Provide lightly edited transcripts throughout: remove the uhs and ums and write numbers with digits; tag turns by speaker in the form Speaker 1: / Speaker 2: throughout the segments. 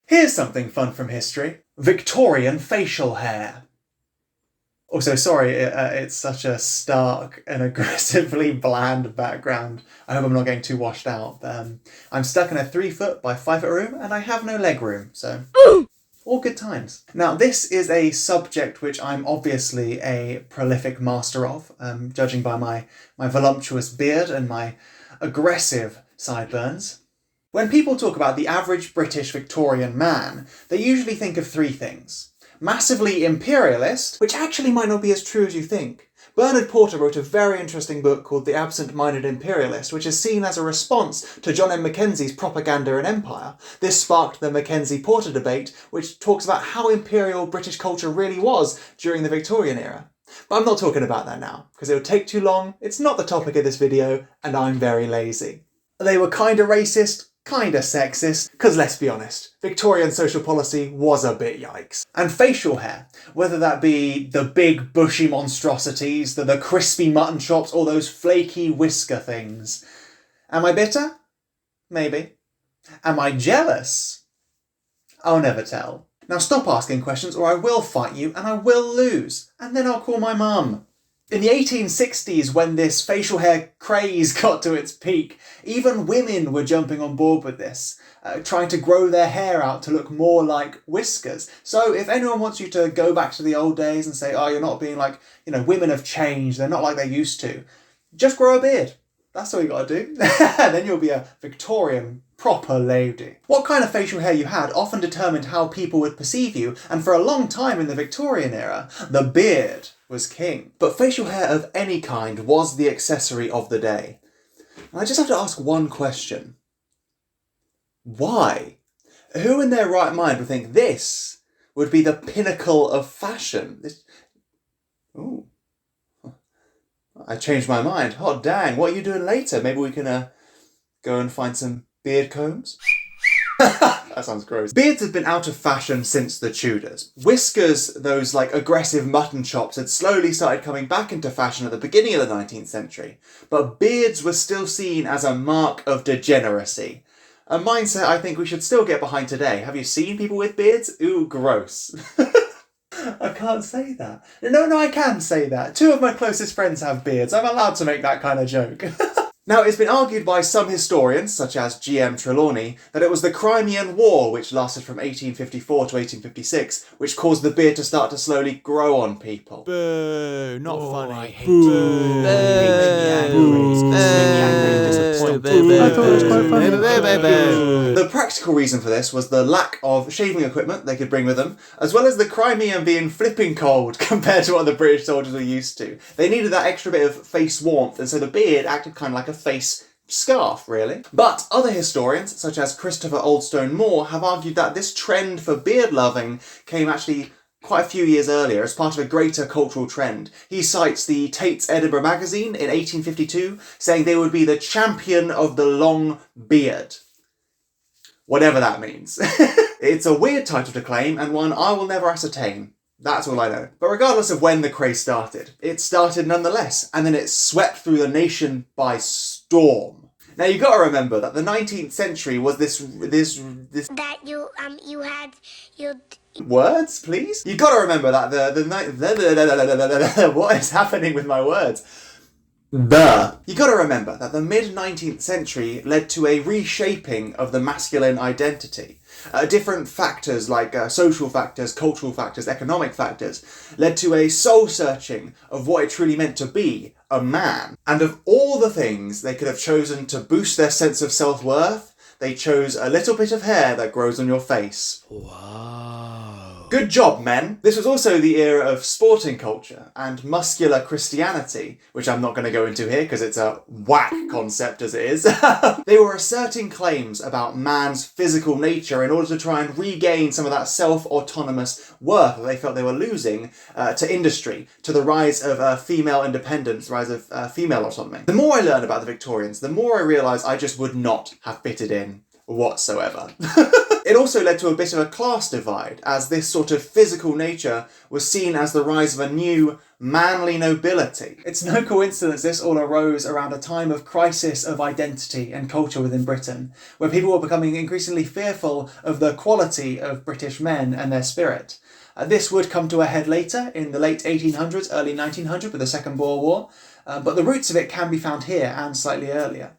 Speaker 1: Here's something fun from history. Victorian facial hair. Also, sorry, it's such a stark and aggressively bland background. I hope I'm not getting too washed out. But, I'm stuck in a 3-foot by 5-foot room and I have no leg room, so all good times. Now, this is a subject which I'm obviously a prolific master of, judging by my voluptuous beard and my aggressive sideburns. When people talk about the average British Victorian man, they usually think of 3 things. Massively imperialist, which actually might not be as true as you think. Bernard Porter wrote a very interesting book called The Absent-Minded Imperialist, which is seen as a response to John M. Mackenzie's Propaganda and Empire. This sparked the Mackenzie-Porter debate, which talks about how imperial British culture really was during the Victorian era. But I'm not talking about that now, because it would take too long, it's not the topic of this video, and I'm very lazy. They were kinda racist, kinda sexist, because let's be honest, Victorian social policy was a bit yikes. And facial hair, whether that be the big bushy monstrosities, the crispy mutton chops, or those flaky whisker things. Am I bitter? Maybe. Am I jealous? I'll never tell. Now stop asking questions or I will fight you and I will lose, and then I'll call my mum. In the 1860s, when this facial hair craze got to its peak, even women were jumping on board with this, trying to grow their hair out to look more like whiskers. So if anyone wants you to go back to the old days and say, oh, you're not being like, women have changed, they're not like they used to, just grow a beard. That's all you gotta do. Then you'll be a Victorian proper lady. What kind of facial hair you had often determined how people would perceive you, and for a long time in the Victorian era, the beard was king. But facial hair of any kind was the accessory of the day. And I just have to ask one question. Why? Who in their right mind would think this would be the pinnacle of fashion? Ooh. I changed my mind. Hot dang, what are you doing later? Maybe we can go and find some beard combs? That sounds gross. Beards have been out of fashion since the Tudors. Whiskers, those aggressive mutton chops, had slowly started coming back into fashion at the beginning of the 19th century. But beards were still seen as a mark of degeneracy. A mindset I think we should still get behind today. Have you seen people with beards? Ooh, gross. I can't say that. No, I can say that. 2 of my closest friends have beards. I'm allowed to make that kind of joke. Now, it's been argued by some historians, such as G.M. Trelawney, that it was the Crimean War, which lasted from 1854 to 1856, which caused the beard to start to slowly grow on people. Boo! Not funny. I hate boo. Boo. I thought it was quite funny. The practical reason for this was the lack of shaving equipment they could bring with them, as well as the Crimean being flipping cold compared to what the British soldiers were used to. They needed that extra bit of face warmth, and so the beard acted kind of like a face scarf, really. But other historians, such as Christopher Oldstone Moore, have argued that this trend for beard loving came actually quite a few years earlier as part of a greater cultural trend. He cites the Tate's Edinburgh magazine in 1852, saying they would be the champion of the long beard. Whatever that means. It's a weird title to claim, and one I will never ascertain. That's all I know. But regardless of when the craze started, it started nonetheless, and then it swept through the nation by storm. Now you've got to remember that the 19th century was this that you had your words, please. You've got to remember that what is happening with my words? You got to remember that the mid-19th century led to a reshaping of the masculine identity. Different factors like social factors, cultural factors, economic factors led to a soul-searching of what it truly meant to be a man. And of all the things they could have chosen to boost their sense of self-worth, they chose a little bit of hair that grows on your face. Wow. Good job, men. This was also the era of sporting culture and muscular Christianity, which I'm not going to go into here because it's a whack concept as it is. They were asserting claims about man's physical nature in order to try and regain some of that self-autonomous worth that they felt they were losing to industry, to the rise of female independence, the rise of female autonomy. The more I learn about the Victorians, the more I realise I just would not have fitted in. whatsoever. It also led to a bit of a class divide, as this sort of physical nature was seen as the rise of a new, manly nobility. It's no coincidence this all arose around a time of crisis of identity and culture within Britain, where people were becoming increasingly fearful of the quality of British men and their spirit. This would come to a head later, in the late 1800s, early 1900s, with the Second Boer War, but the roots of it can be found here and slightly earlier.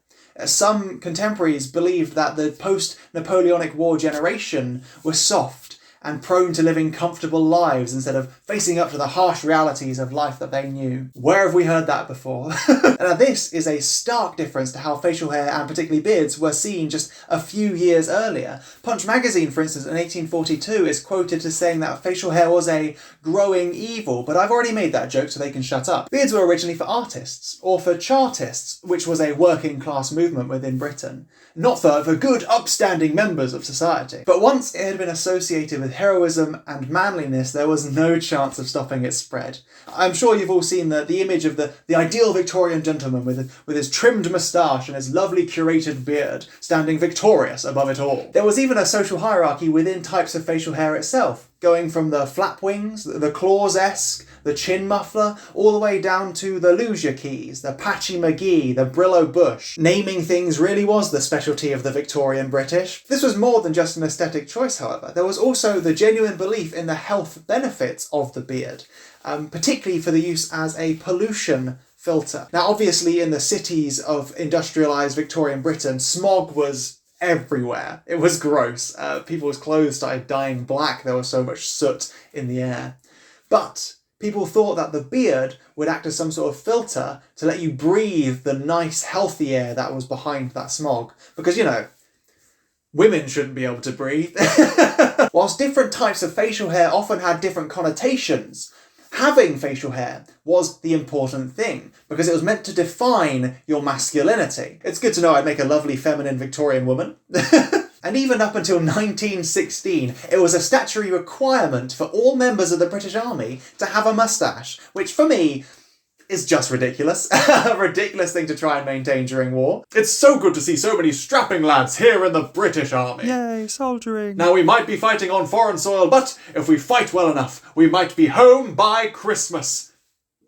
Speaker 1: Some contemporaries believed that the post-Napoleonic War generation was soft and prone to living comfortable lives instead of facing up to the harsh realities of life that they knew. Where have we heard that before? Now this is a stark difference to how facial hair, and particularly beards, were seen just a few years earlier. Punch magazine, for instance, in 1842 is quoted as saying that facial hair was a growing evil, but I've already made that joke so they can shut up. Beards were originally for artists, or for chartists, which was a working class movement within Britain. Not for good, upstanding members of society. But once it had been associated with heroism and manliness, there was no chance of stopping its spread. I'm sure you've all seen the image of the ideal Victorian gentleman with his trimmed moustache and his lovely curated beard, standing victorious above it all. There was even a social hierarchy within types of facial hair itself, going from the flap wings, the claws-esque, the chin muffler, all the way down to the loosier keys, the patchy McGee, the Brillo Bush. Naming things really was the specialty of the Victorian British. This was more than just an aesthetic choice, however. There was also the genuine belief in the health benefits of the beard, particularly for the use as a pollution filter. Now, obviously, in the cities of industrialised Victorian Britain, smog was everywhere. It was gross. People's clothes started dyeing black. There was so much soot in the air. But people thought that the beard would act as some sort of filter to let you breathe the nice, healthy air that was behind that smog. Because, you know, women shouldn't be able to breathe. Whilst different types of facial hair often had different connotations, having facial hair was the important thing, because it was meant to define your masculinity. It's good to know I'd make a lovely feminine Victorian woman. And even up until 1916, it was a statutory requirement for all members of the British Army to have a moustache, which for me is just ridiculous. A ridiculous thing to try and maintain during war. It's so good to see so many strapping lads here in the British Army.
Speaker 2: Yay, soldiering.
Speaker 1: Now, we might be fighting on foreign soil, but if we fight well enough, we might be home by Christmas.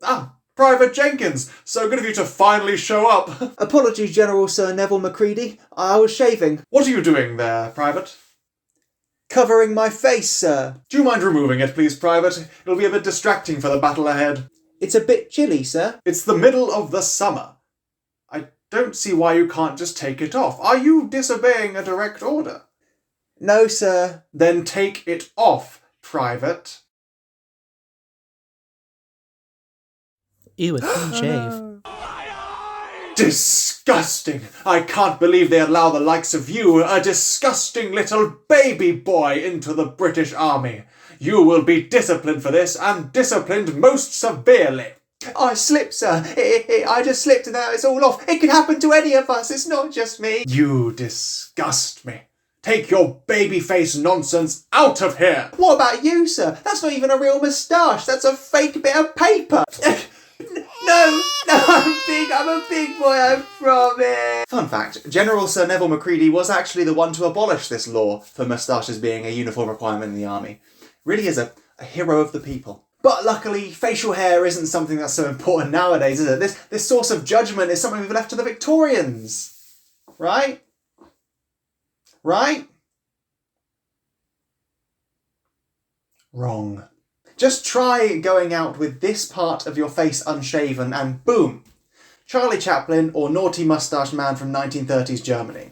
Speaker 1: Ah, Private Jenkins, so good of you to finally show up.
Speaker 3: Apologies, General Sir Neville Macready. I was shaving.
Speaker 1: What are you doing there, Private?
Speaker 3: Covering my face, sir.
Speaker 1: Do you mind removing it, please, Private? It'll be a bit distracting for the battle ahead.
Speaker 3: It's a bit chilly, sir.
Speaker 1: It's the middle of the summer. I don't see why you can't just take it off. Are you disobeying a direct order?
Speaker 3: No, sir.
Speaker 1: Then take it off, Private.
Speaker 2: Ew, a clean shave.
Speaker 1: Disgusting! I can't believe they allow the likes of you, a disgusting little baby boy, into the British Army. You will be disciplined for this, and disciplined most severely.
Speaker 3: I slipped, sir. I just slipped and now it's all off. It could happen to any of us. It's not just me.
Speaker 1: You disgust me. Take your baby-face nonsense out of here.
Speaker 3: What about you, sir? That's not even a real moustache. That's a fake bit of paper. No, I'm a big boy, I promise.
Speaker 1: Fun fact, General Sir Neville Macready was actually the one to abolish this law for moustaches being a uniform requirement in the army. Really is a hero of the people. But luckily, facial hair isn't something that's so important nowadays, is it? This source of judgment is something we've left to the Victorians. Right? Right? Wrong. Just try going out with this part of your face unshaven and boom! Charlie Chaplin or naughty moustache man from 1930s Germany.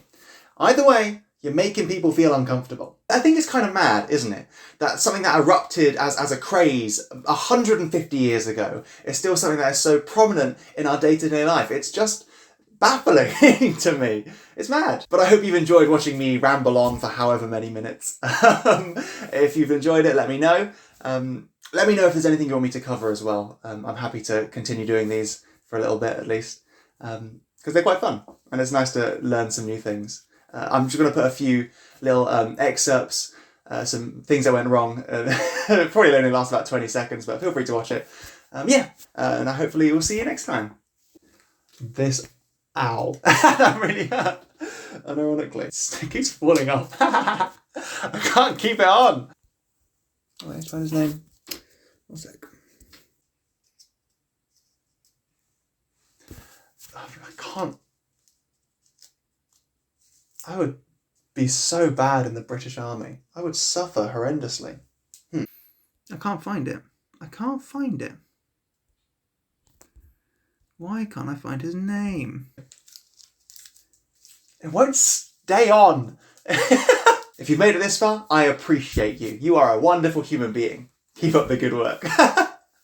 Speaker 1: Either way, you're making people feel uncomfortable. I think it's kind of mad, isn't it? That something that erupted as a craze 150 years ago is still something that is so prominent in our day-to-day life. It's just baffling to me. It's mad. But I hope you've enjoyed watching me ramble on for however many minutes. If you've enjoyed it, let me know. Let me know if there's anything you want me to cover as well. I'm happy to continue doing these for a little bit at least, because they're quite fun and it's nice to learn some new things. I'm just going to put a few little excerpts, some things that went wrong. It probably only lasts about 20 seconds, but feel free to watch it. And hopefully we'll see you next time. This owl. That really hurt. Unironically. It keeps falling off. I can't keep it on. Oh, let's find his name. 1 sec. I can't. I would be so bad in the British Army. I would suffer horrendously. I can't find it. I can't find it. Why can't I find his name? It won't stay on. If you've made it this far, I appreciate you. You are a wonderful human being. Keep up the good work.